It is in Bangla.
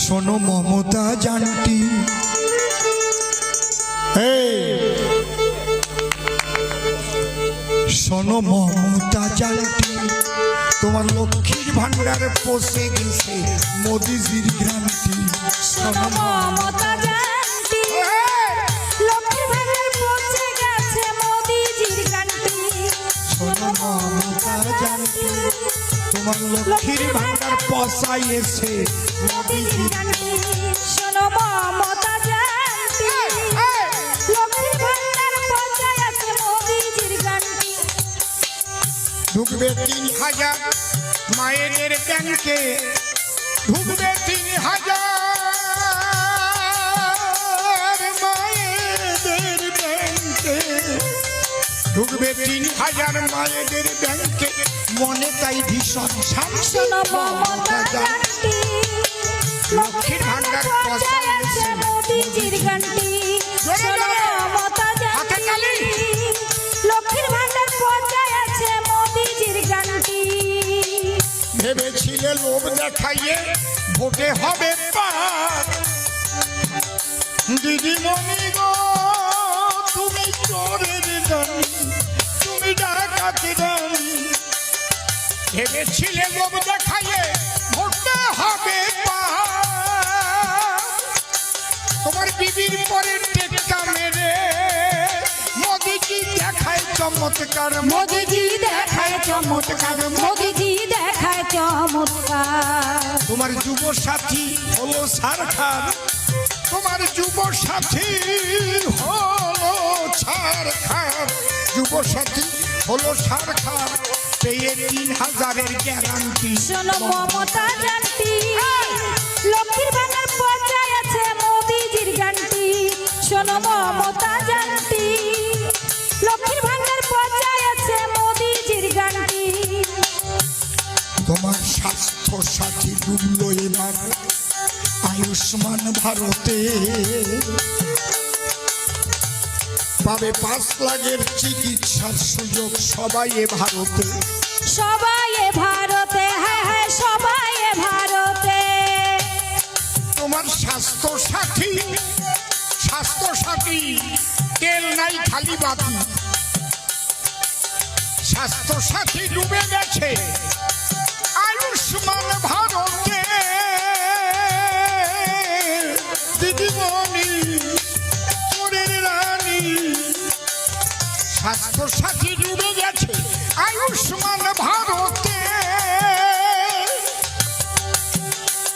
শোনো মমতা জানটি, শোনো মমতা জানটি, তোমার লক্ষ্মীর ভান্ডার পৌঁছে গেছে মোদিজির গ্রান্টি। শোনো মমতা জানটি, লক্ষ্মীর ভান্ডার পৌঁছে গেছে মোদিজির গ্রান্টি। শোনো মমতা জানটি, তোমার লক্ষ্মীর ভান্ডার পৌঁছাইছে মোদিজির গ্রান্টি। শোনো মমতা জানটি, লক্ষ্মীর ভান্ডার পৌঁছে গেছে মোদিজির গ্রান্টি। ঢুকবে ৩,০০০ মায়েদের ব্যাংকে, ঢুকবে ৩,০০০ মায়েদের ব্যাংকে, ঢুকবে ৩,০০০ মায়েদের ব্যাংকে, মনে তাই ভীষণ শোনো মমতা জানটি, লক্ষ্মীর ভান্ডার পৌঁছে গেছে মোদিজির গ্রান্টি। শোনো মমতা জানটি, লক্ষ্মীর ভান্ডার পৌঁছে গেছে মোদিজির গ্রান্টি। ভেবেছিলে লোভ দেখাইয়ে ভোটে হবে পার, দিদিমণি গো তুমি চোরের রানী, তুমি ডাকাতের রানী। ভেবেছিলে লোভ দেখাইয়ে ভোটে হবে পার, তোমার বিবির পরে টেক্কা মেরে মোদিজি দেখায় চমৎকার, মোদিজি দেখায় চমৎকার, মোদিজি দেখায় চমৎকার। তোমার যুব সাথী হলো সারখার, তোমার যুব সাথী হলো সারখার, যুব সাথী হলো সারখার, পেয়ে ৩,০০০-এর গ্যারান্টি। শোনো মমতা জানটি, লক্ষ্মীর ভান্ডার পৌঁছে গেছে মোদিজির গ্রান্টি। শোনো মমতা জানটি, লক্ষ্মীর ভান্ডার পৌঁছে গেছে মোদিজির গ্রান্টি। তোমার স্বাস্থ্য সাথী ডুবলো এবার আয়ুষ্মান ভারতে, পাবে ৫ লাখের চিকিৎসার সুযোগ সবাই এ ভারতে, সবাই এ ভারতে, হ্যাঁ হ্যাঁ সবাই এ ভারতে। তোমার স্বাস্থ্য সাথী, স্বাস্থ্য সাথী তেল নাই খালি বাতি, স্বাস্থ্য সাথী ডুবে গেছে আয়ুষ্মান ভারতে, দিদিমণি চোরের রানী। স্বাস্থ্য সাথী